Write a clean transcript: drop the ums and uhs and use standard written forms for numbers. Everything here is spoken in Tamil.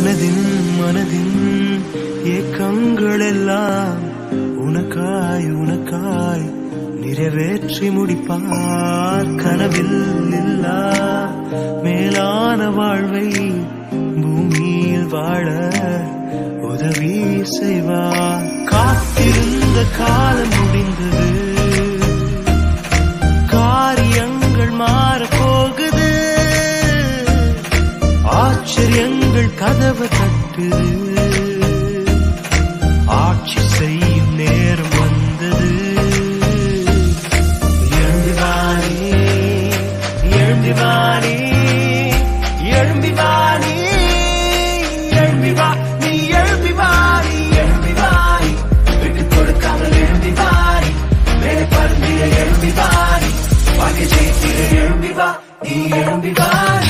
மனதின் ஏக்கங்கள் எல்லாம் உனக்காய் உனக்காய் நிறைவேற்றி முடிப்பார். கனவில் இல்லா மேலான வாழ்வை பூமியில் வாழ உதவி செய்வார். காத்திருந்த காலம் முடிந்தது, காரியங்கள் மாறப்போகுது, ஆச்சரியங்கள் கதவு தட்டுது, ஆட்சி செய்யும் நேரம் வந்தது. எழும்பிவானே எழும்பிவானே எழும்பிவானே எழும்பிவா நீ எழும்பிவானி எழும்பிவானி விட்டு கொடுக்காமல் எழும்பிவானி மேலே பருந்திய எழும்பிவானி வாழ்க்கை ஜெயித்திட எழும்பிவா நீ எழும்பிவானி.